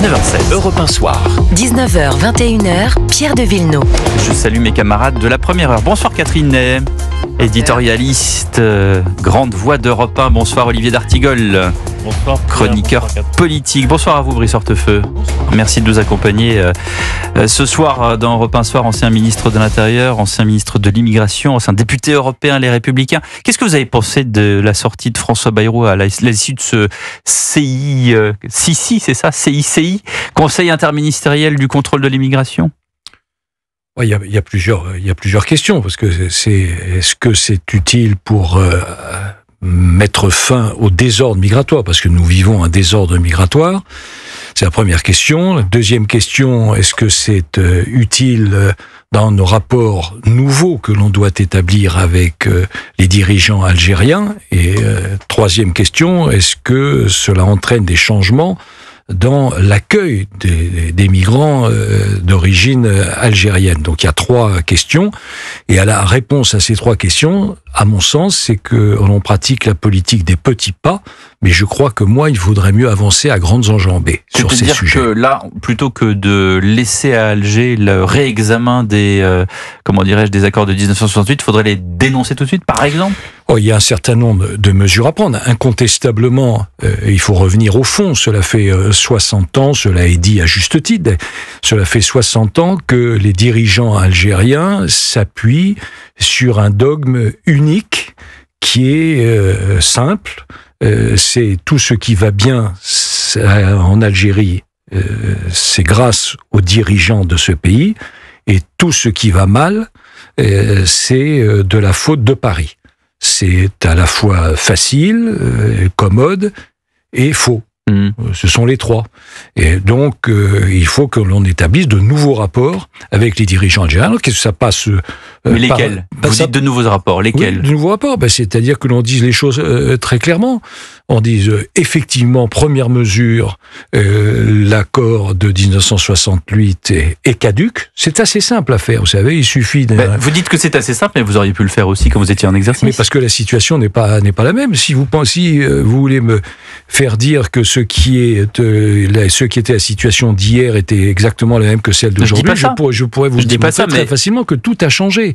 19h16, Europe 1 Soir. 19h, 21h, Pierre de Villeneuve. Je salue mes camarades de la première heure. Bonsoir Catherine Ney, éditorialiste, grande voix d'Europe 1. Bonsoir Olivier d'Artigol, bonsoir, chroniqueur politique. Bonsoir à vous Brice Hortefeux. Merci de nous accompagner ce soir dans Europe 1 Soir. Ancien ministre de l'Intérieur, ancien ministre de l'Immigration, ancien député européen Les Républicains. Qu'est-ce que vous avez pensé de la sortie de François Bayrou à l'issue de ce CICI, CICI, Conseil interministériel du contrôle de l'immigration? Il y a plusieurs questions, parce que est-ce que c'est utile pour mettre fin au désordre migratoire, parce que nous vivons un désordre migratoire? C'est la première question. La deuxième question, est-ce que c'est utile dans nos rapports nouveaux que l'on doit établir avec les dirigeants algériens? Et troisième question, est-ce que cela entraîne des changements dans l'accueil des migrants d'origine algérienne? Donc il y a trois questions, et à la réponse à ces trois questions, à mon sens, c'est que l'on pratique la politique des petits pas, mais je crois que il faudrait mieux avancer à grandes enjambées sur ces sujets. C'est-à-dire que là, plutôt que de laisser à Alger le réexamen des accords de 1968, il faudrait les dénoncer tout de suite, par exemple? Il y a un certain nombre de mesures à prendre. Incontestablement, il faut revenir au fond. Cela fait 60 ans, cela est dit à juste titre, cela fait 60 ans que les dirigeants algériens s'appuient sur un dogme unique qui est simple. C'est tout ce qui va bien en Algérie, c'est grâce aux dirigeants de ce pays, et tout ce qui va mal, c'est de la faute de Paris. C'est à la fois facile, commode et faux. Ce sont les trois. Et donc, il faut que l'on établisse de nouveaux rapports avec les dirigeants algériens. Qu'est-ce que ça passe mais lesquels? Vous dites de nouveaux rapports, lesquels? Oui, de nouveaux rapports, c'est-à-dire que l'on dise les choses très clairement. On dise, effectivement, première mesure, l'accord de 1968 est caduc. C'est assez simple à faire, vous savez, il suffit... vous dites que c'est assez simple, mais vous auriez pu le faire aussi quand vous étiez en exercice. Mais parce que la situation n'est pas la même. Si vous voulez me faire dire que ce qui était la situation d'hier était exactement la même que celle d'aujourd'hui, je pourrais vous dire très facilement que tout a changé.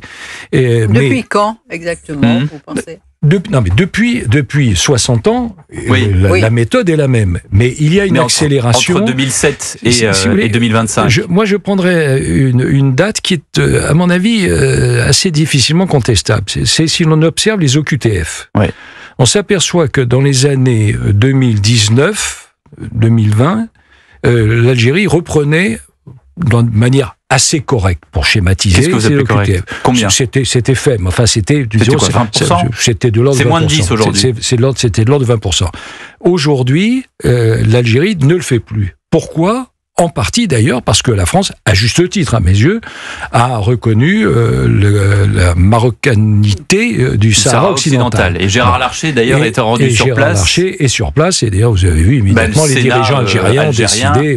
Depuis quand, exactement, vous pensez? Depuis 60 ans, la méthode est la même. Mais il y a une accélération. Entre 2007 et 2025. Je prendrais une date qui est, à mon avis, assez difficilement contestable. C'est si l'on observe les OQTF. Oui. On s'aperçoit que dans les années 2019-2020, l'Algérie reprenait de manière assez correcte, pour schématiser. Qu'est-ce que vous appelez correct? Combien? C'était faible. Enfin, c'était 20%? C'était de l'ordre de 20%. C'est moins de 10 aujourd'hui. C'était de l'ordre de 20%. Aujourd'hui, l'Algérie ne le fait plus. Pourquoi? En partie d'ailleurs parce que la France, à juste titre à mes yeux, a reconnu la marocanité du Sahara occidental. Et Gérard Larcher d'ailleurs était rendu sur place. Gérard Larcher est sur place, et d'ailleurs vous avez vu immédiatement les dirigeants algériens ont décidé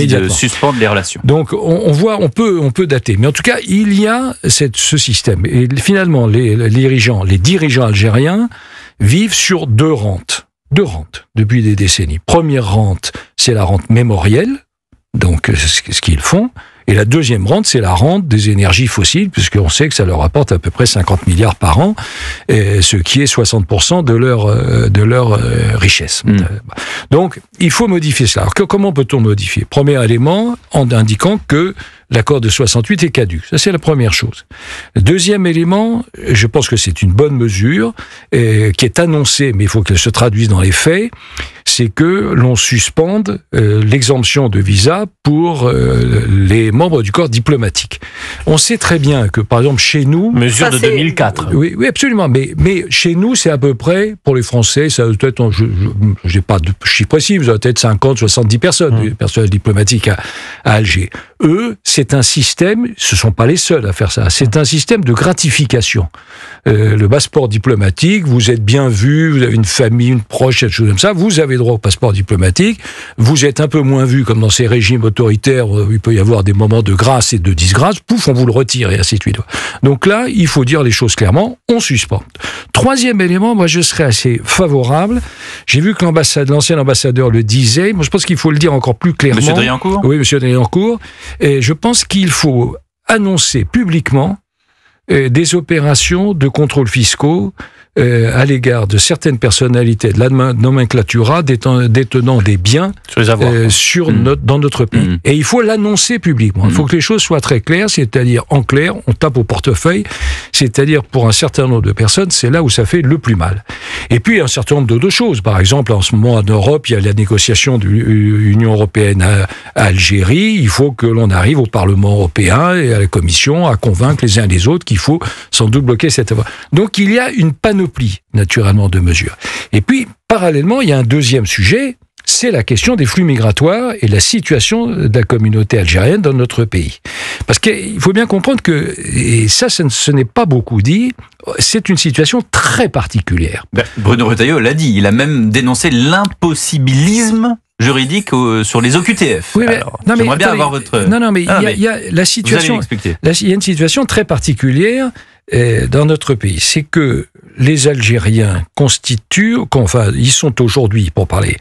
de suspendre les relations. Donc on peut dater, mais en tout cas il y a ce système. Et finalement les dirigeants algériens vivent sur deux rentes depuis des décennies. Première rente, c'est la rente mémorielle. Donc, ce qu'ils font. Et la deuxième rente, c'est la rente des énergies fossiles, puisqu'on sait que ça leur apporte à peu près 50 milliards par an, ce qui est 60% de leur richesse. Donc, il faut modifier cela. Alors, comment peut-on modifier? Premier élément, en indiquant que l'accord de 68 est caduc. Ça, c'est la première chose. Le deuxième élément, je pense que c'est une bonne mesure, qui est annoncée, mais il faut qu'elle se traduise dans les faits, c'est que l'on suspende l'exemption de visa pour les membres du corps diplomatique. On sait très bien que, par exemple, chez nous... Mesure de 2004. Oui, absolument. Mais chez nous, c'est à peu près, pour les Français, ça doit être, je n'ai pas de chiffre précis, ça doit être 50, 70 personnes, du personnel diplomatique à Alger. Eux, c'est un système, ce ne sont pas les seuls à faire ça, c'est un système de gratification. Le passeport diplomatique, vous êtes bien vu, vous avez une famille, une proche, quelque chose comme ça, vous avez droit au passeport diplomatique, vous êtes un peu moins vu comme dans ces régimes autoritaires où il peut y avoir des moments de grâce et de disgrâce, pouf, on vous le retire et ainsi de suite. Donc là, il faut dire les choses clairement, on suspend. Troisième élément, moi je serais assez favorable, j'ai vu que l'ancien ambassadeur le disait, moi je pense qu'il faut le dire encore plus clairement. Monsieur Driancourt ? Oui, monsieur Driancourt. Et je pense qu'il faut annoncer publiquement des opérations de contrôle fiscaux à l'égard de certaines personnalités de la nomenclatura détenant des biens dans notre pays. Et il faut l'annoncer publiquement. Il faut que les choses soient très claires, c'est-à-dire en clair, on tape au portefeuille, c'est-à-dire pour un certain nombre de personnes, c'est là où ça fait le plus mal. Et puis un certain nombre d'autres choses. Par exemple, en ce moment en Europe, il y a la négociation de l'Union européenne à Algérie. Il faut que l'on arrive au Parlement européen et à la Commission à convaincre les uns et les autres qu'il faut sans doute bloquer cette voie. Donc il y a une panoplie naturellement de mesures. Et puis, parallèlement, il y a un deuxième sujet, c'est la question des flux migratoires et la situation de la communauté algérienne dans notre pays. Parce qu'il faut bien comprendre que, et ça, ce n'est pas beaucoup dit, c'est une situation très particulière. Bruno Retailleau l'a dit, il a même dénoncé l'impossibilisme juridique sur les OQTF. Oui, j'aimerais bien avoir votre... Non, mais il y a la situation... Il y a une situation très particulière dans notre pays. C'est que les Algériens ils sont aujourd'hui, pour parler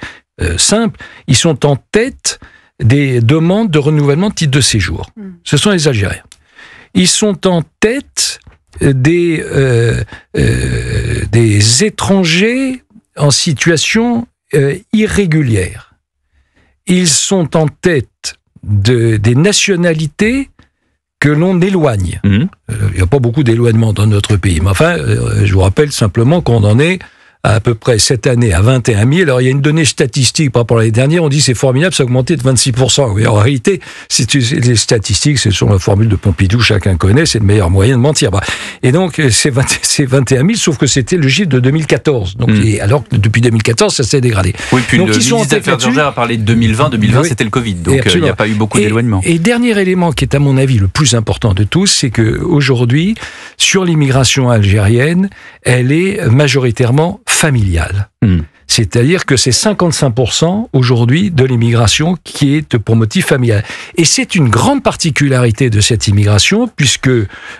simple, ils sont en tête des demandes de renouvellement de titre de séjour. Ce sont les Algériens. Ils sont en tête des étrangers en situation irrégulière. Ils sont en tête des nationalités que l'on éloigne. Il n'y a pas beaucoup d'éloignement dans notre pays. Mais enfin, je vous rappelle simplement qu'on en est à peu près cette année à 21 000. Alors, il y a une donnée statistique par rapport à l'année dernière. On dit c'est formidable, ça a augmenté de 26%. Mais en réalité, les statistiques, c'est sur la formule de Pompidou, chacun connaît, c'est le meilleur moyen de mentir. Et donc, c'est 21 000, sauf que c'était le chiffre de 2014. Donc, alors que depuis 2014, ça s'est dégradé. Oui, puis donc, le ministre des Affaires étrangères a parlé de 2020. 2020, oui, c'était le Covid. Donc, il n'y a pas eu beaucoup d'éloignement. Et dernier élément qui est, à mon avis, le plus important de tous, c'est qu'aujourd'hui, sur l'immigration algérienne, elle est majoritairement familiale. C'est-à-dire que c'est 55% aujourd'hui de l'immigration qui est pour motif familial. Et c'est une grande particularité de cette immigration, puisque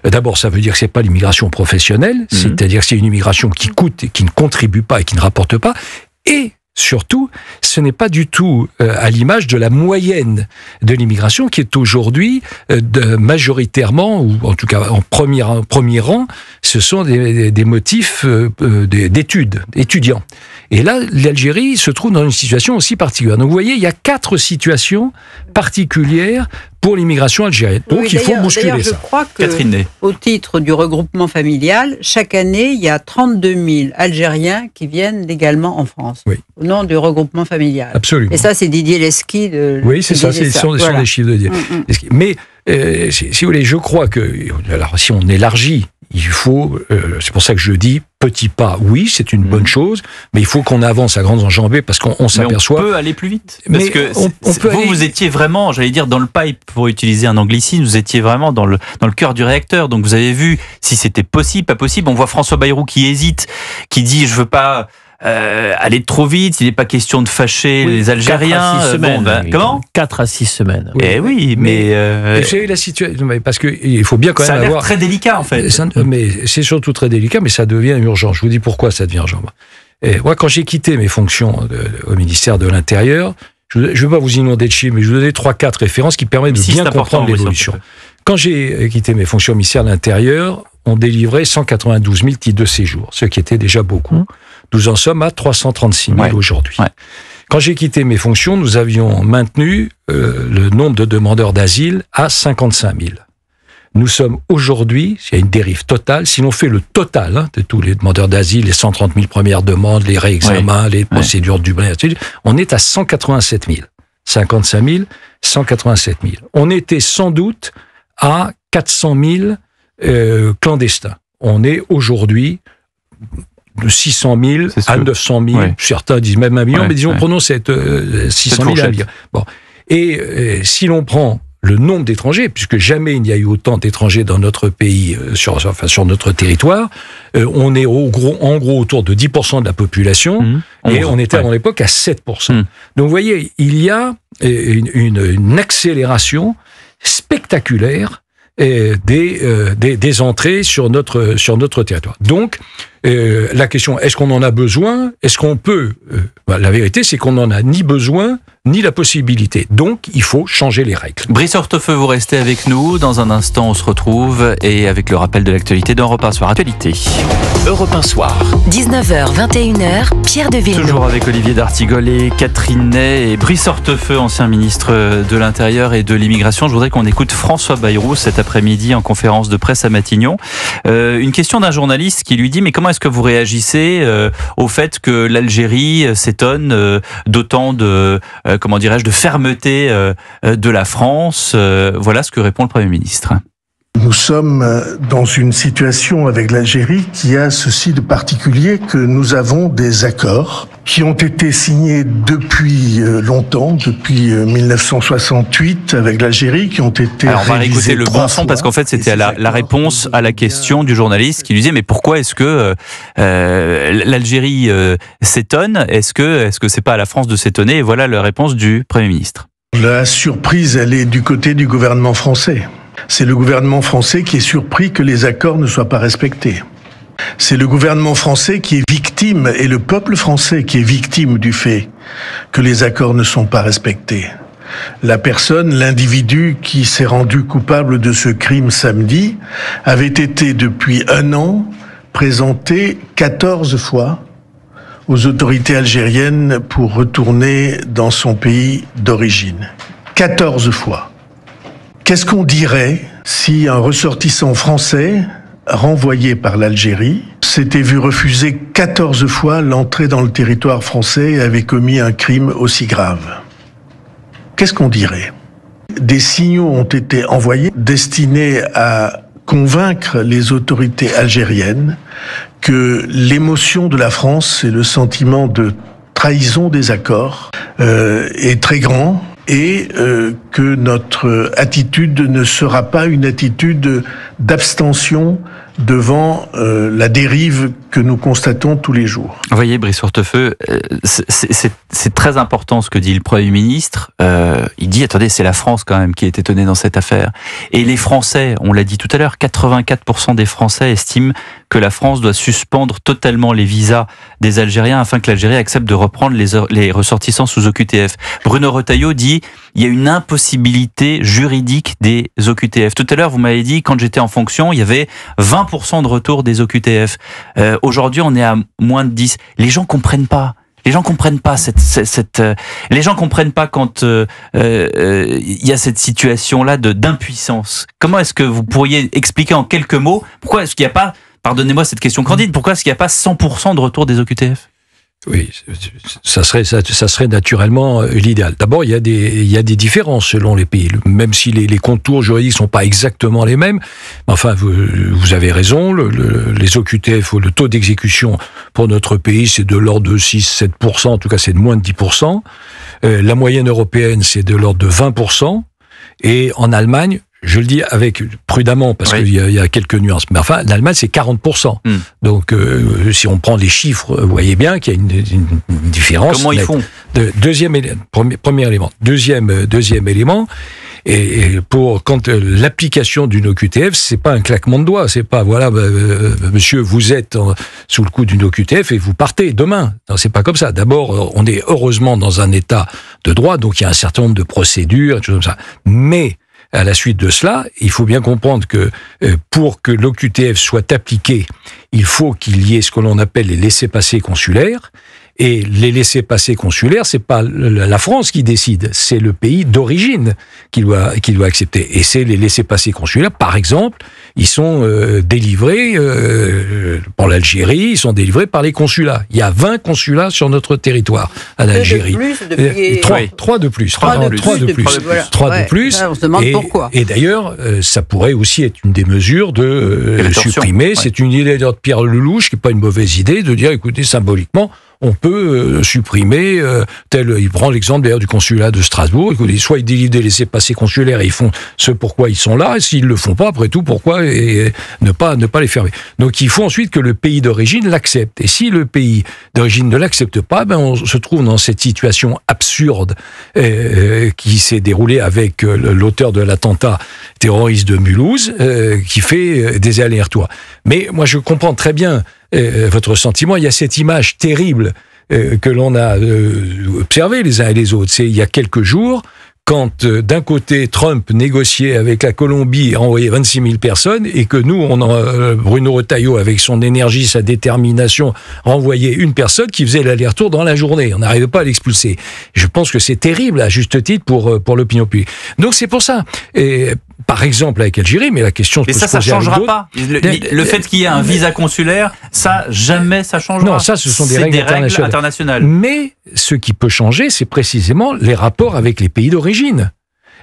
d'abord ça veut dire que c'est pas l'immigration professionnelle, c'est-à-dire que c'est une immigration qui coûte et qui ne contribue pas et qui ne rapporte pas, et surtout, ce n'est pas du tout à l'image de la moyenne de l'immigration qui est aujourd'hui majoritairement, ou en tout cas en premier rang, ce sont des motifs d'études, étudiants. Et là, l'Algérie se trouve dans une situation aussi particulière. Donc vous voyez, il y a 4 situations particulières pour l'immigration algérienne. Donc oui, il faut bousculer ça. Je crois que, au titre du regroupement familial, chaque année, il y a 32 000 Algériens qui viennent légalement en France, au nom du regroupement familial. Absolument. Et ça, c'est Didier Lesky. Oui, c'est ça, ce sont les chiffres de Didier Lesky. Mais, si vous voulez, je crois que, alors, si on élargit, il faut, c'est pour ça que je dis, petit pas, oui, c'est une bonne chose, mais il faut qu'on avance à grandes enjambées parce qu'on s'aperçoit... Mais on peut aller plus vite. Parce que vous étiez vraiment, j'allais dire, dans le pipe, pour utiliser un anglicisme, vous étiez vraiment dans le cœur du réacteur. Donc vous avez vu si c'était possible, pas possible. On voit François Bayrou qui hésite, qui dit « je veux pas... aller trop vite, il n'est pas question de fâcher les Algériens. 4 à 6 semaines. Comment ? 4 à 6 semaines. Oui, mais c'est la situation. Parce qu'il faut bien quand même avoir. Ça a l'air très délicat en fait. Mais c'est surtout très délicat, mais ça devient urgent. Je vous dis pourquoi ça devient urgent. Et moi, quand j'ai quitté mes fonctions au ministère de l'Intérieur, je ne vais pas vous inonder de chiffres, mais je vous donner 3-4 références qui permettent de bien comprendre l'évolution. Quand j'ai quitté mes fonctions au ministère de l'Intérieur, on délivrait 192 000 titres de séjour, ce qui était déjà beaucoup. Nous en sommes à 336 000 aujourd'hui. Ouais. Quand j'ai quitté mes fonctions, nous avions maintenu le nombre de demandeurs d'asile à 55 000. Nous sommes aujourd'hui, il y a une dérive totale, si l'on fait le total de tous les demandeurs d'asile, les 130 000 premières demandes, les réexamens, les procédures du Dublin, on est à 187 000. 55 000, 187 000. On était sans doute à 400 000 clandestins. On est aujourd'hui de 600 000 à 900 000, certains disent même 1 million, mais disons, prenons cette 600 000 à 1 million. Bon. Et si l'on prend le nombre d'étrangers, puisque jamais il n'y a eu autant d'étrangers dans notre pays, sur notre territoire. On est en gros autour de 10% de la population, et on était à l'époque à 7%. Donc vous voyez, il y a une accélération spectaculaire des entrées sur notre territoire. Donc, la question, est-ce qu'on en a besoin? Est-ce qu'on peut? La vérité, c'est qu'on n'en a ni besoin, ni la possibilité. Donc, il faut changer les règles. Brice Hortefeux, vous restez avec nous. Dans un instant, on se retrouve et avec le rappel de l'actualité d'Europe 1 Soir. Actualité. Europe 1 Soir. 19h, 21h, Pierre de Villeneuve. Toujours avec Olivier d'Artigol et Catherine Ney et Brice Hortefeux, ancien ministre de l'Intérieur et de l'Immigration. Je voudrais qu'on écoute François Bayrou cet après-midi en conférence de presse à Matignon. Une question d'un journaliste qui lui dit « Mais comment est-ce que vous réagissez au fait que l'Algérie s'étonne d'autant de fermeté de la France ?» Voilà ce que répond le Premier ministre. Nous sommes dans une situation avec l'Algérie qui a ceci de particulier que nous avons des accords qui ont été signés depuis longtemps, depuis 1968 avec l'Algérie, qui ont été Alors on va réécouter le bon son parce qu'en fait c'était la réponse à la question du journaliste qui lui disait mais pourquoi est-ce que l'Algérie s'étonne? Est-ce que c'est pas à la France de s'étonner? Et voilà la réponse du Premier ministre. La surprise, elle est du côté du gouvernement français. C'est le gouvernement français qui est surpris que les accords ne soient pas respectés. C'est le gouvernement français qui est victime, et le peuple français qui est victime du fait que les accords ne sont pas respectés. La personne, l'individu qui s'est rendu coupable de ce crime samedi, avait été depuis 1 an présenté 14 fois aux autorités algériennes pour retourner dans son pays d'origine. 14 fois. Qu'est-ce qu'on dirait si un ressortissant français, renvoyé par l'Algérie, s'était vu refuser 14 fois l'entrée dans le territoire français et avait commis un crime aussi grave? Qu'est-ce qu'on dirait? Des signaux ont été envoyés destinés à convaincre les autorités algériennes que l'émotion de la France et le sentiment de trahison des accords est très grand, et que notre attitude ne sera pas une attitude d'abstention devant la dérive que nous constatons tous les jours. Vous voyez, Brice Hortefeux, c'est très important ce que dit le Premier ministre. Il dit, attendez, c'est la France quand même qui est étonnée dans cette affaire. Et les Français, on l'a dit tout à l'heure, 84% des Français estiment que la France doit suspendre totalement les visas des Algériens afin que l'Algérie accepte de reprendre les ressortissants sous OQTF. Bruno Retailleau dit, il y a une impossibilité juridique des OQTF. Tout à l'heure, vous m'avez dit, quand j'étais en fonction, il y avait 20% de retour des OQTF. Aujourd'hui, on est à moins de 10. Les gens comprennent pas. Les gens comprennent pas les gens comprennent pas quand il y a cette situation-là d'impuissance. Comment est-ce que vous pourriez expliquer en quelques mots pourquoi est-ce qu'il n'y a pas, pardonnez-moi cette question candide, pourquoi est-ce qu'il n'y a pas 100% de retour des OQTF? Oui, ça serait naturellement l'idéal. D'abord, il y a des différences selon les pays, même si les contours juridiques sont pas exactement les mêmes. Enfin, vous avez raison, les OQTF, le taux d'exécution pour notre pays, c'est de l'ordre de 6-7%, en tout cas c'est de moins de 10%. La moyenne européenne, c'est de l'ordre de 20%. Et en Allemagne, je le dis avec prudemment parce qu'il y a quelques nuances. Mais enfin, l'Allemagne, c'est 40%. Donc, si on prend les chiffres, vous voyez bien qu'il y a une différence. Comment ils font? Premier élément. Deuxième élément. Et quand l'application d'une OQTF, c'est pas un claquement de doigts, c'est pas voilà, monsieur, vous êtes sous le coup d'une OQTF et vous partez demain. Non, c'est pas comme ça. D'abord, on est heureusement dans un état de droit, donc il y a un certain nombre de procédures, des choses comme ça. Mais à la suite de cela, il faut bien comprendre que pour que l'OQTF soit appliqué, il faut qu'il y ait ce que l'on appelle les laissez-passer consulaires. Et les laissez-passer consulaires, c'est pas la France qui décide, c'est le pays d'origine qui doit accepter. Et c'est les laissez-passer consulaires, par exemple, ils sont délivrés pour l'Algérie, ils sont délivrés par les consulats. Il y a 20 consulats sur notre territoire à l'Algérie. Trois de plus. Trois de plus. On se demande pourquoi. Et d'ailleurs, ça pourrait aussi être une des mesures de supprimer. Ouais. C'est une idée de Pierre Lelouch, qui n'est pas une mauvaise idée, de dire, écoutez, symboliquement, on peut supprimer il prend l'exemple d'ailleurs du consulat de Strasbourg, soit ils délivrent des laissez-passer consulaires et ils font ce pourquoi ils sont là, et s'ils le font pas, après tout, pourquoi ne pas les fermer. Donc il faut ensuite que le pays d'origine l'accepte. Et si le pays d'origine ne l'accepte pas, on se trouve dans cette situation absurde qui s'est déroulée avec l'auteur de l'attentat terroriste de Mulhouse, qui fait des allers-retours. Mais moi je comprends très bien votre sentiment. Il y a cette image terrible que l'on a observée les uns et les autres. C'est il y a quelques jours, quand d'un côté Trump négociait avec la Colombie et envoyait 26 000 personnes, et que nous, Bruno Retailleau, avec son énergie, sa détermination, renvoyait une personne qui faisait l'aller-retour dans la journée. On n'arrivait pas à l'expulser. Je pense que c'est terrible, à juste titre, pour l'opinion publique. Donc c'est pour ça. Et, par exemple avec Algérie, mais la question se pose. Mais ça changera pas. Le fait qu'il y ait un visa consulaire, jamais ça changera. Non, ça, ce sont des règles internationales. Mais ce qui peut changer, c'est précisément les rapports avec les pays d'origine.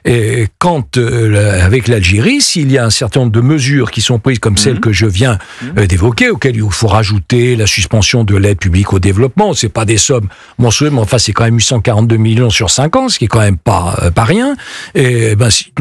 Et quand, avec l'Algérie, s'il y a un certain nombre de mesures qui sont prises comme celles que je viens d'évoquer, auxquelles il faut rajouter la suspension de l'aide publique au développement, c'est pas des sommes monstrueuses, mais enfin c'est quand même 842 millions sur 5 ans, ce qui est quand même pas rien. Et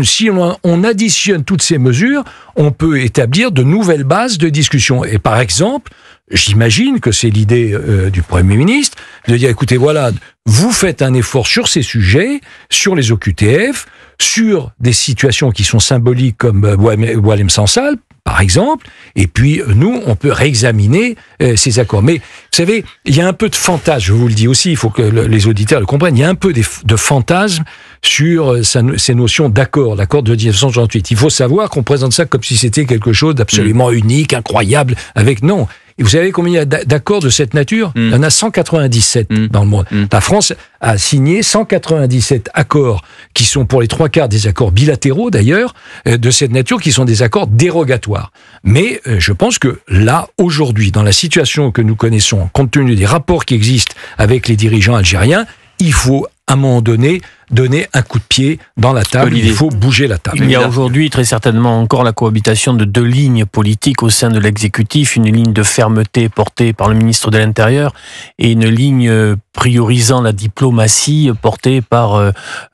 si on additionne toutes ces mesures, on peut établir de nouvelles bases de discussion. Et par exemple, j'imagine que c'est l'idée du Premier ministre de dire, écoutez, voilà, vous faites un effort sur ces sujets, sur les OQTF, sur des situations qui sont symboliques comme Boualem Sansal, par exemple, et puis nous, on peut réexaminer ces accords. Mais vous savez, il y a un peu de fantasme, je vous le dis aussi, il faut que les auditeurs le comprennent, il y a un peu de fantasme sur ces notions d'accord de 1968. Il faut savoir qu'on présente ça comme si c'était quelque chose d'absolument unique, incroyable, non. Et vous savez combien il y a d'accords de cette nature ? Il y en a 197 dans le monde. La France a signé 197 accords qui sont pour les 3/4 des accords bilatéraux d'ailleurs, de cette nature, qui sont des accords dérogatoires. Mais je pense que là, aujourd'hui, dans la situation que nous connaissons, compte tenu des rapports qui existent avec les dirigeants algériens, il faut à un moment donné donner un coup de pied dans la table. Olivier. Il faut bouger la table. Il y a aujourd'hui très certainement encore la cohabitation de deux lignes politiques au sein de l'exécutif, une ligne de fermeté portée par le ministre de l'Intérieur et une ligne priorisant la diplomatie portée par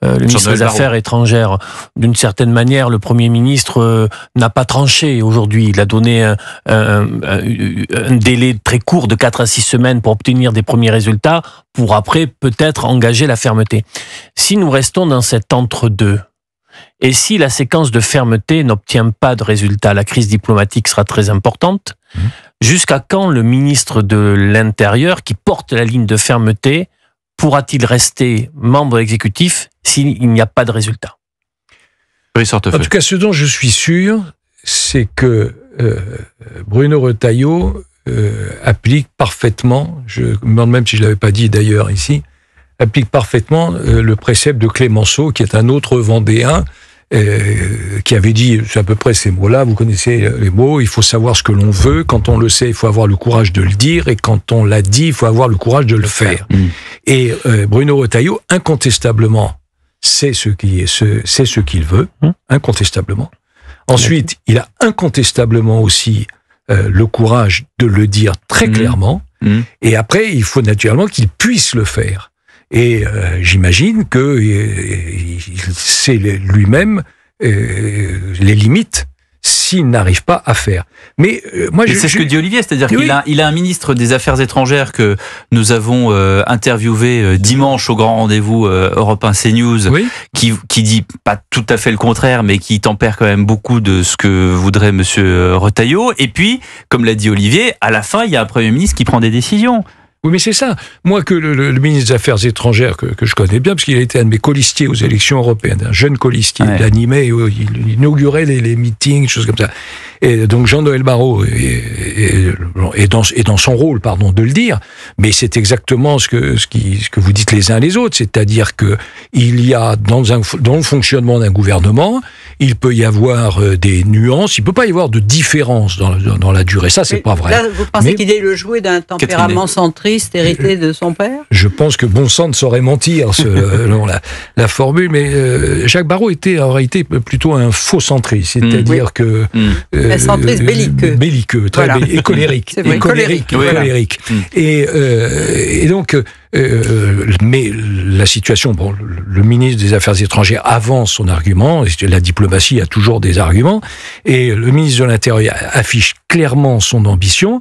le ministre des Affaires étrangères. D'une certaine manière, le Premier ministre n'a pas tranché aujourd'hui. Il a donné un délai très court de 4 à 6 semaines pour obtenir des premiers résultats, pour après peut-être engager la fermeté. Si nous restons dans cet entre-deux, et si la séquence de fermeté n'obtient pas de résultat, la crise diplomatique sera très importante. Jusqu'à quand le ministre de l'Intérieur, qui porte la ligne de fermeté, pourra-t-il rester membre de l'exécutif s'il n'y a pas de résultat ? En tout cas, ce dont je suis sûr, c'est que Bruno Retailleau applique parfaitement, je me demande même si je ne l'avais pas dit d'ailleurs ici, applique parfaitement le précepte de Clémenceau, qui est un autre Vendéen, qui avait dit à peu près ces mots-là, vous connaissez les mots, il faut savoir ce que l'on veut, quand on le sait, il faut avoir le courage de le dire, et quand on l'a dit, il faut avoir le courage de le faire. Et Bruno Retailleau, incontestablement, c'est ce qu'il veut, incontestablement. Ensuite, il a incontestablement aussi le courage de le dire très clairement, et après, il faut naturellement qu'il puisse le faire. Et j'imagine que il sait lui-même les limites s'il n'arrive pas à faire. Mais moi, c'est ce que dit Olivier, c'est-à-dire qu'il a un ministre des Affaires étrangères que nous avons interviewé dimanche au grand rendez-vous Europe 1 CNews, qui dit pas tout à fait le contraire, mais qui tempère quand même beaucoup de ce que voudrait Monsieur Retailleau. Et puis, comme l'a dit Olivier, à la fin, il y a un Premier ministre qui prend des décisions. Oui, mais c'est ça. Moi, que le ministre des Affaires étrangères, que je connais bien, parce qu'il a été un de mes colistiers aux élections européennes, un jeune colistier, il animait, il inaugurait les meetings, choses comme ça. Et donc Jean-Noël Barrot est dans son rôle, de le dire, mais c'est exactement ce que vous dites les uns les autres, c'est-à-dire que il y a dans le fonctionnement d'un gouvernement, il peut y avoir des nuances, il peut pas y avoir de différence dans la durée. Ça, c'est pas vrai. Là, vous pensez qu'il est le jouet d'un tempérament centriste hérité de son père ? Je pense que bon sang ne saurait mentir selon la formule, mais Jacques Barrot était en réalité plutôt un faux centriste, c'est-à-dire que un centriste belliqueux, très et colérique, c'est vrai, colérique. Et donc, mais la situation, bon, le ministre des Affaires étrangères avance son argument, la diplomatie a toujours des arguments, et le ministre de l'Intérieur affiche clairement son ambition,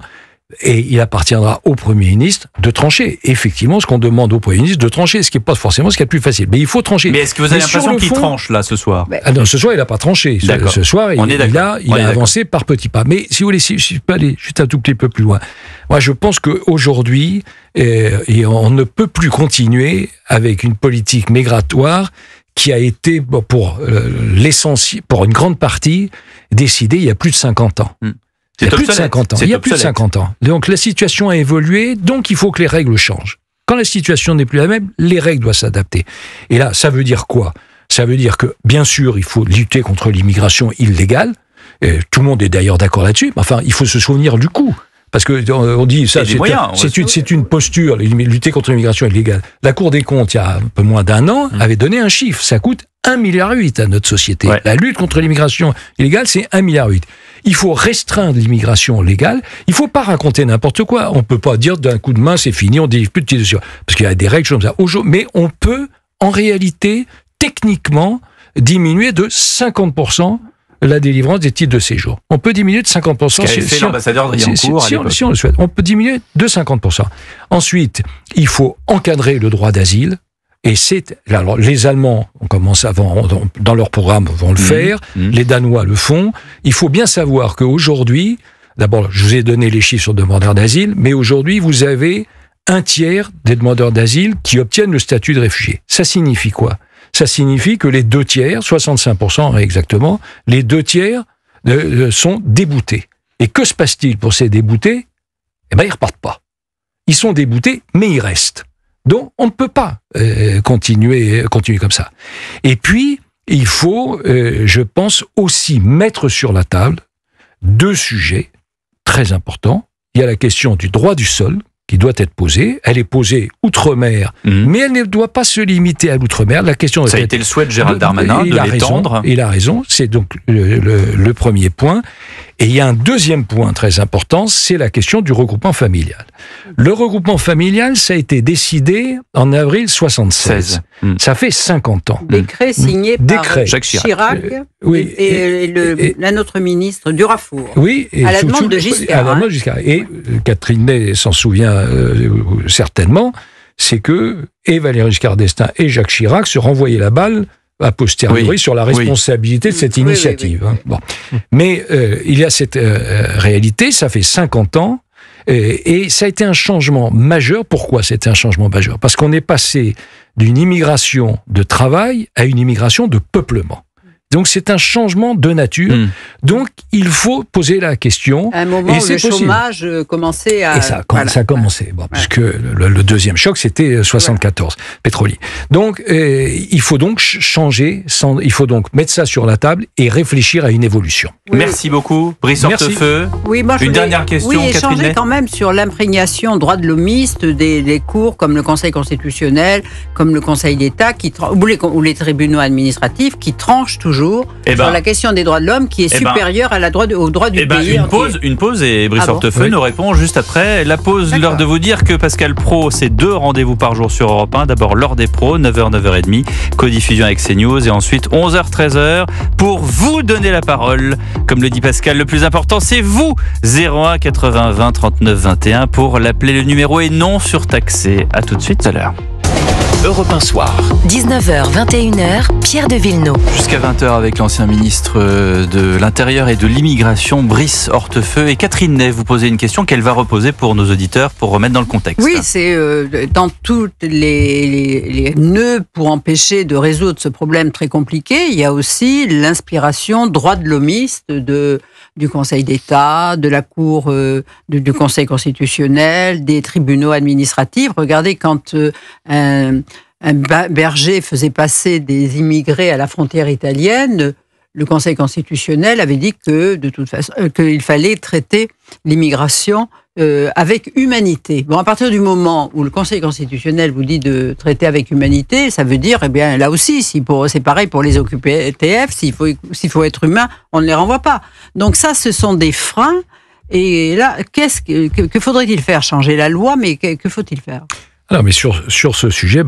et il appartiendra au Premier ministre de trancher. Effectivement, ce qu'on demande au Premier ministre de trancher, ce qui n'est pas forcément ce qui est le plus facile. Mais il faut trancher. Mais est-ce que vous avez l'impression qu'il tranche, là, ce soir ? Ah non, ce soir, il n'a pas tranché. Ce soir, il a avancé par petits pas. Mais si vous voulez, si je peux aller juste un tout petit peu plus loin. Moi, je pense qu'aujourd'hui, on ne peut plus continuer avec une politique migratoire qui a été, pour l'essentiel, pour une grande partie, décidée il y a plus de 50 ans. Il y a plus de 50 ans. Il y a plus de 50 ans. Donc la situation a évolué, donc il faut que les règles changent. Quand la situation n'est plus la même, les règles doivent s'adapter. Et là, ça veut dire quoi ? Ça veut dire que, bien sûr, il faut lutter contre l'immigration illégale. Et tout le monde est d'ailleurs d'accord là-dessus. Mais enfin, il faut se souvenir du coût. Parce que on dit ça, c'est une posture, lutter contre l'immigration illégale. La Cour des comptes, il y a un peu moins d'un an, avait donné un chiffre. Ça coûte 1,8 milliard à notre société. Ouais. La lutte contre l'immigration illégale, c'est 1,8 milliard. Il faut restreindre l'immigration légale. Il ne faut pas raconter n'importe quoi. On ne peut pas dire d'un coup de main, c'est fini, on délivre plus de titres de séjour. Parce qu'il y a des règles comme ça. Mais on peut, en réalité, techniquement, diminuer de 50% la délivrance des titres de séjour. On peut diminuer de 50%. Si l'ambassadeur Driancourt, si on le souhaite. On peut diminuer de 50%. Ensuite, il faut encadrer le droit d'asile. Et alors, les Allemands, on commence dans leur programme, vont le faire. Les Danois le font. Il faut bien savoir qu'aujourd'hui, d'abord, je vous ai donné les chiffres sur demandeurs d'asile, mais aujourd'hui, vous avez 1/3 des demandeurs d'asile qui obtiennent le statut de réfugié. Ça signifie quoi ? Ça signifie que les 2/3, 65% exactement, les 2/3 sont déboutés. Et que se passe-t-il pour ces déboutés ? Eh bien, ils repartent pas. Ils sont déboutés, mais ils restent. Donc, on ne peut pas continuer comme ça. Et puis, il faut, je pense, aussi mettre sur la table 2 sujets très importants. Il y a la question du droit du sol, qui doit être posée. Elle est posée outre-mer, mais elle ne doit pas se limiter à l'outre-mer. La question ça a été le souhait de Gérald Darmanin, de l'étendre. Il a raison, c'est donc le premier point. Et il y a un deuxième point très important, c'est la question du regroupement familial. Le regroupement familial, ça a été décidé en avril 1976. Ça fait 50 ans. Décret signé par Jacques Chirac et notre ministre Durafour. Oui, à la demande de Giscard. Et Catherine Ney s'en souvient certainement, c'est que Valéry Giscard d'Estaing et Jacques Chirac se renvoyaient la balle a posteriori sur la responsabilité de cette initiative. Bon. Mais il y a cette réalité, ça fait 50 ans, et ça a été un changement majeur. Pourquoi c'était un changement majeur ? Parce qu'on est passé d'une immigration de travail à une immigration de peuplement. Donc c'est un changement de nature. Donc il faut poser la question. À un moment où le chômage commençait à... Et ça a commencé. Bon, puisque le deuxième choc, c'était 74, pétrolier. Donc il faut donc changer, il faut donc mettre ça sur la table et réfléchir à une évolution. Merci beaucoup, Brice Hortefeux. Une dernière question, Catherine Ney. Échanger quand même sur l'imprégnation droit de l'homiste des cours comme le Conseil constitutionnel, comme le Conseil d'État, ou les tribunaux administratifs qui tranchent toujours sur la question des droits de l'homme qui est supérieure au droit du pays. Une pause et Brice Hortefeux nous répond juste après la pause. L'heure de vous dire que Pascal Praud, c'est 2 rendez-vous par jour sur Europe 1. D'abord l'heure des pros, 9h, 9h30, codiffusion avec CNews, et ensuite 11h, 13h pour vous donner la parole. Comme le dit Pascal, le plus important c'est vous. 01 80 20 39 21 pour l'appeler. Le numéro est non surtaxé. À tout de suite à l'heure. Europe 1 Soir. 19h, 21h, Pierre de Villeneuve. Jusqu'à 20h avec l'ancien ministre de l'Intérieur et de l'Immigration, Brice Hortefeux. Et Catherine Ney, vous posez une question qu'elle va reposer pour nos auditeurs pour remettre dans le contexte. Oui, c'est dans tous les nœuds pour empêcher de résoudre ce problème très compliqué, il y a aussi l'inspiration droit de l'homiste du Conseil d'État, de la Cour, du Conseil constitutionnel, des tribunaux administratifs. Regardez, quand un berger faisait passer des immigrés à la frontière italienne, le Conseil constitutionnel avait dit que, de toute façon, qu'il fallait traiter l'immigration avec humanité. Bon, à partir du moment où le Conseil constitutionnel vous dit de traiter avec humanité, ça veut dire, eh bien, là aussi, c'est pareil pour les OQTF, s'il faut être humain, on ne les renvoie pas. Donc ça, ce sont des freins. Et là, que faudrait-il faire? Changer la loi, mais que faut-il faire? Alors, mais sur ce sujet,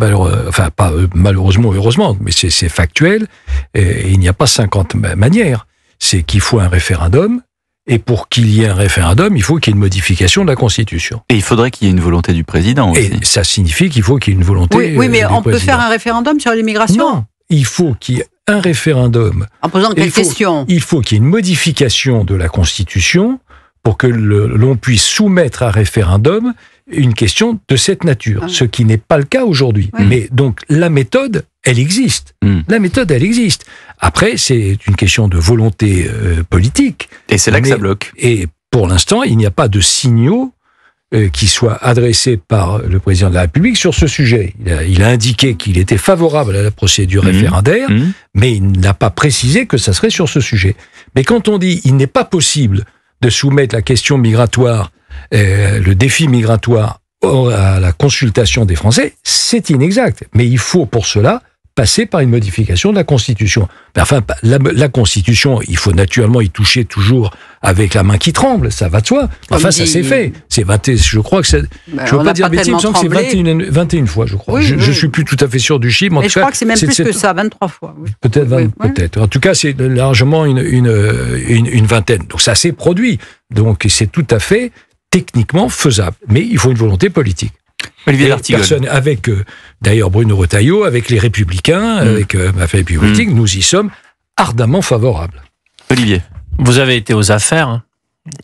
enfin, pas malheureusement ou heureusement, mais c'est factuel, et il n'y a pas 50 manières. C'est qu'il faut un référendum, et pour qu'il y ait un référendum, il faut qu'il y ait une modification de la Constitution. Et il faudrait qu'il y ait une volonté du président aussi. Et ça signifie qu'il faut qu'il y ait une volonté Oui, mais du on peut président. faire un référendum sur l'immigration? Non, il faut qu'il y ait un référendum. En posant quelle question? Il faut qu'il y ait une modification de la Constitution pour que l'on puisse soumettre à référendum une question de cette nature, ce qui n'est pas le cas aujourd'hui. Oui. Mais donc, la méthode, elle existe. La méthode, elle existe. Après, c'est une question de volonté politique. Et c'est là que ça bloque. Et pour l'instant, il n'y a pas de signaux qui soient adressés par le président de la République sur ce sujet. Il a indiqué qu'il était favorable à la procédure référendaire, mais il n'a pas précisé que ça serait sur ce sujet. Mais quand on dit il n'est pas possible de soumettre la question migratoire, le défi migratoire à la consultation des Français, c'est inexact. Mais il faut pour cela passer par une modification de la Constitution. Enfin, la Constitution, il faut naturellement y toucher toujours avec la main qui tremble, ça va de soi. Enfin, ça s'est fait. Je crois que c'est... je ne veux pas dire bêtise, il me semble que c'est 21 fois, je crois. Oui, je ne suis plus tout à fait sûr du chiffre. Mais je crois que c'est même plus que ça, 23 fois. Oui. Peut-être 20, peut-être. En tout cas, c'est largement une vingtaine. Donc ça s'est produit. Donc c'est tout à fait techniquement faisable. Mais il faut une volonté politique. Olivier D'Artigol. Avec d'ailleurs Bruno Retailleau, avec les Républicains, avec ma famille politique, nous y sommes ardemment favorables. Olivier. Vous avez été aux affaires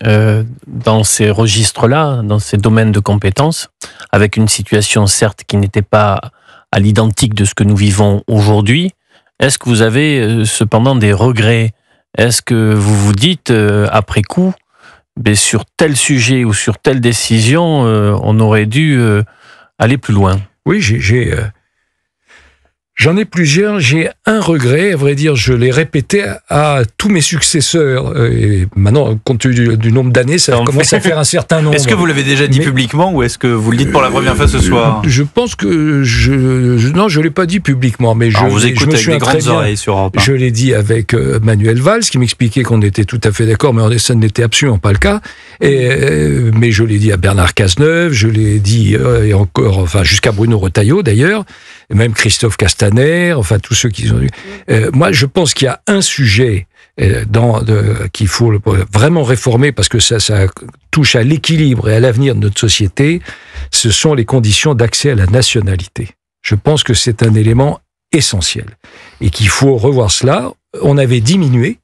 dans ces registres-là, dans ces domaines de compétences, avec une situation certes qui n'était pas à l'identique de ce que nous vivons aujourd'hui. Est-ce que vous avez cependant des regrets? Est-ce que vous vous dites, après coup, sur tel sujet ou sur telle décision, on aurait dû aller plus loin? Oui, j'en ai plusieurs. J'ai un regret, à vrai dire, je l'ai répété à tous mes successeurs. Et maintenant, compte tenu du nombre d'années, ça commence à faire un certain nombre. Est-ce que vous l'avez déjà dit publiquement ou est-ce que vous le dites pour la première fois ce soir? Je pense que non, je l'ai pas dit publiquement, mais on vous écoute avec des grandes oreilles sur Europe 1. Je l'ai dit avec Manuel Valls, qui m'expliquait qu'on était tout à fait d'accord, mais ça n'était absolument pas le cas. Mais je l'ai dit à Bernard Cazeneuve, je l'ai dit et encore, enfin jusqu'à Bruno Retailleau d'ailleurs, et même Christophe Castaner, enfin tous ceux qui ont eu. Moi, je pense qu'il y a un sujet qu'il faut vraiment réformer parce que ça touche à l'équilibre et à l'avenir de notre société. Ce sont les conditions d'accès à la nationalité. Je pense que c'est un élément essentiel et qu'il faut revoir cela. On avait diminué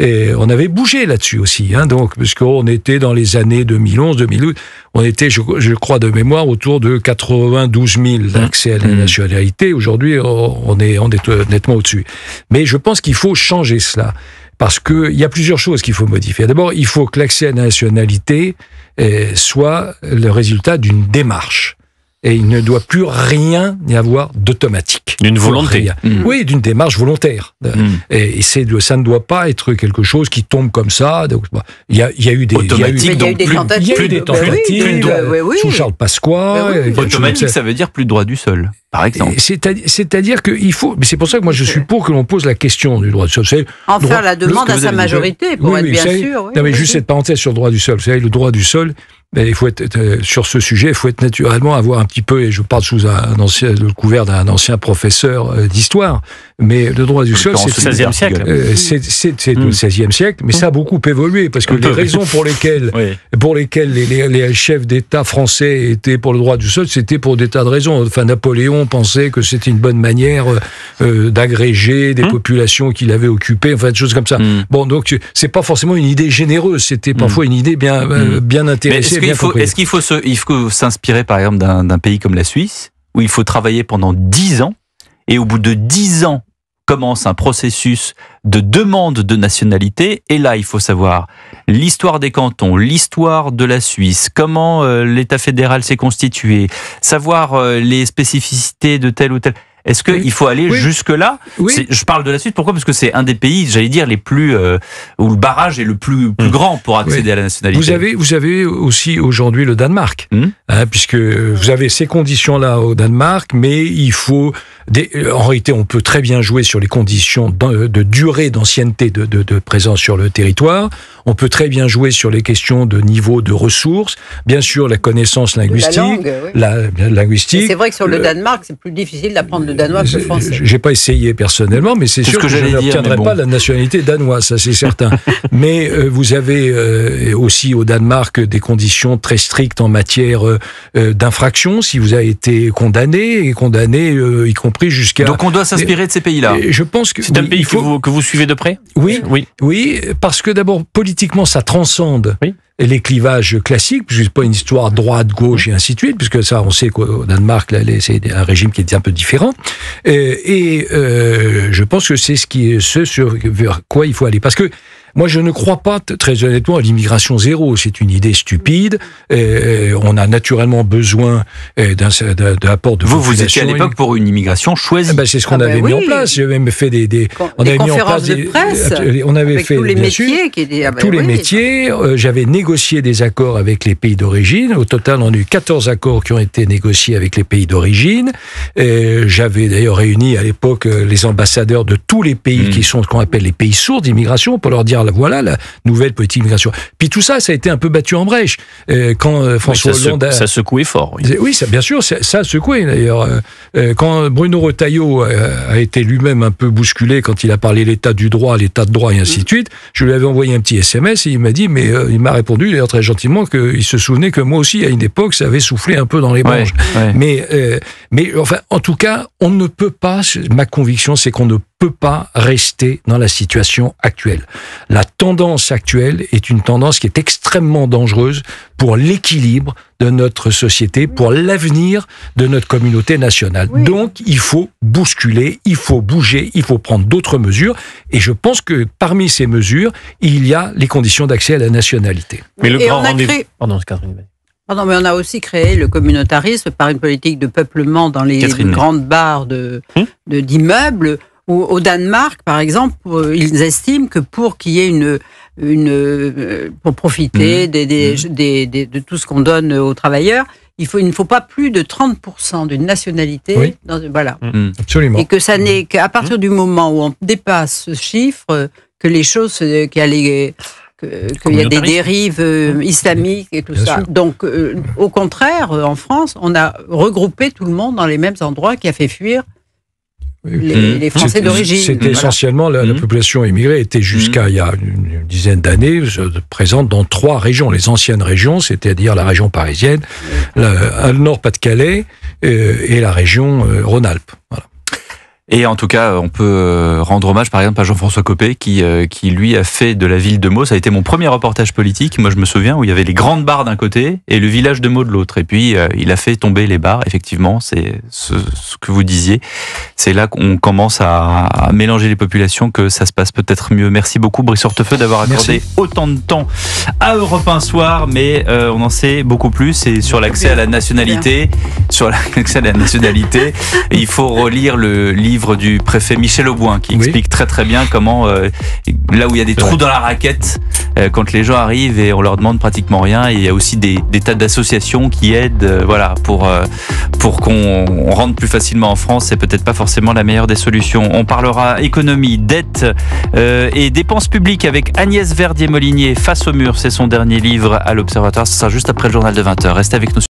et on avait bougé là-dessus aussi, donc parce qu'on était dans les années 2011, 2012, on était, je crois de mémoire, autour de 92 000 d'accès à la nationalité. Aujourd'hui, on est nettement au-dessus. Mais je pense qu'il faut changer cela parce que il y a plusieurs choses qu'il faut modifier. D'abord, il faut que l'accès à la nationalité soit le résultat d'une démarche. Et il ne doit plus rien y avoir d'automatique. D'une volonté. Oui, d'une démarche volontaire. Et ça ne doit pas être quelque chose qui tombe comme ça. Donc, il y a eu des... Automatique, donc il y a eu des tentatives sous Charles Pasqua. Automatique, ça veut dire plus de droit du sol, par exemple. C'est-à-dire qu'il faut... Mais c'est pour ça que moi je suis pour que l'on pose la question du droit du sol. En faire la demande à sa majorité, pour être bien sûr. Non, mais juste cette parenthèse sur le droit du sol. Vous savez, le droit du sol... Mais il faut être sur ce sujet, il faut être naturellement avoir un petit peu, et je parle sous le couvert d'un ancien professeur d'histoire, mais le droit du sol, c'est le XVIe siècle. C'est le XVIe siècle, mais ça a beaucoup évolué parce que les raisons pour lesquelles les chefs d'État français étaient pour le droit du sol, c'était pour des tas de raisons. Enfin, Napoléon pensait que c'était une bonne manière d'agréger des populations qu'il avait occupées, enfin des choses comme ça. Bon, donc c'est pas forcément une idée généreuse, c'était parfois une idée bien intéressée. Est-ce qu'il faut s'inspirer par exemple d'un pays comme la Suisse, où il faut travailler pendant 10 ans, et au bout de 10 ans commence un processus de demande de nationalité, et là il faut savoir l'histoire des cantons, l'histoire de la Suisse, comment l'État fédéral s'est constitué, savoir les spécificités de tel ou tel... Est-ce qu'il faut aller jusque-là? Je parle de la Suisse, pourquoi? Parce que c'est un des pays, j'allais dire, les plus où le barrage est le plus grand pour accéder à la nationalité. Vous avez aussi aujourd'hui le Danemark, puisque vous avez ces conditions-là au Danemark, mais il faut... En réalité, on peut très bien jouer sur les conditions de durée, d'ancienneté de présence sur le territoire. On peut très bien jouer sur les questions de niveau de ressources. Bien sûr, la connaissance linguistique. La linguistique. C'est vrai que sur le Danemark, c'est plus difficile d'apprendre le danois que le français. J'ai pas essayé personnellement, mais c'est sûr que je n'obtiendrai pas la nationalité danoise, ça c'est certain. Mais vous avez aussi au Danemark des conditions très strictes en matière d'infraction. Si vous avez été condamné, y compris jusqu'à... Donc on doit s'inspirer de ces pays-là. Je pense que c'est un pays que vous suivez de près. Oui, parce que d'abord politiquement ça transcende les clivages classiques, puisque c'est pas une histoire droite-gauche et ainsi de suite, puisque ça on sait qu'au Danemark c'est un régime qui est un peu différent. Je pense que c'est ce vers quoi il faut aller, parce que moi, je ne crois pas, très honnêtement, à l'immigration zéro. C'est une idée stupide. On a naturellement besoin d'un apport de population. Vous étiez à l'époque pour une immigration choisie. C'est ce qu'on avait mis en place. J'ai même fait on avait mis en place de presse. On avait fait tous les métiers qui étaient... tous les métiers. J'avais négocié des accords avec les pays d'origine. Au total, on a eu 14 accords qui ont été négociés avec les pays d'origine. J'avais d'ailleurs réuni à l'époque les ambassadeurs de tous les pays qui sont ce qu'on appelle les pays sourds d'immigration pour leur dire voilà la nouvelle politique d'immigration. Puis tout ça a été un peu battu en brèche. Quand François Hollande... Ça secouait fort. Oui, ça, bien sûr, ça a secoué d'ailleurs. Quand Bruno Retailleau a été lui-même un peu bousculé quand il a parlé l'état du droit, l'état de droit et ainsi de suite, je lui avais envoyé un petit SMS et il m'a dit, il m'a répondu d'ailleurs très gentiment qu'il se souvenait que moi aussi, à une époque, ça avait soufflé un peu dans les branches. Mais enfin, en tout cas, on ne peut pas, ma conviction, c'est qu'on ne peut pas rester dans la situation actuelle. La tendance actuelle est une tendance qui est extrêmement dangereuse pour l'équilibre de notre société, pour l'avenir de notre communauté nationale. Donc, il faut bousculer, il faut bouger, il faut prendre d'autres mesures. Et je pense que parmi ces mesures, il y a les conditions d'accès à la nationalité. Mais le grand rendez-vous... Pardon, Catherine. Pardon, mais on a aussi créé le communautarisme par une politique de peuplement dans les grandes barres d'immeubles. Au Danemark, par exemple, ils estiment que pour qu'il y ait pour profiter de tout ce qu'on donne aux travailleurs, il ne faut pas plus de 30% d'une nationalité. Voilà. Absolument. Et que ça n'est qu'à partir du moment où on dépasse ce chiffre, que les choses, qu'il y a des dérives islamiques et tout ça. Donc, au contraire, en France, on a regroupé tout le monde dans les mêmes endroits qui a fait fuir les Français d'origine. C'était essentiellement la population immigrée était jusqu'à il y a une dizaine d'années présente dans 3 régions, les anciennes régions, c'est-à-dire la région parisienne, le Nord-Pas-de-Calais et la région Rhône-Alpes. Voilà. Et en tout cas, on peut rendre hommage par exemple à Jean-François Copé qui lui a fait de la ville de Meaux. Ça a été mon premier reportage politique. Moi, je me souviens où il y avait les grandes barres d'un côté et le village de Meaux de l'autre. Et puis, il a fait tomber les barres. Effectivement, c'est ce que vous disiez. C'est là qu'on commence à mélanger les populations que ça se passe peut-être mieux. Merci beaucoup, Brice Hortefeux, d'avoir accordé autant de temps à Europe 1 Soir. Mais on en sait beaucoup plus. Et sur l'accès à la nationalité, il faut relire le livre du préfet Michel Auboin qui explique très très bien comment là où il y a des trous dans la raquette quand les gens arrivent et on leur demande pratiquement rien, et il y a aussi des tas d'associations qui aident pour qu'on rentre plus facilement en France. C'est peut-être pas forcément la meilleure des solutions. On parlera économie, dette et dépenses publiques avec Agnès Verdier-Molinier, Face au mur, c'est son dernier livre à l'Observatoire. Ce sera juste après le journal de 20h. Restez avec nous.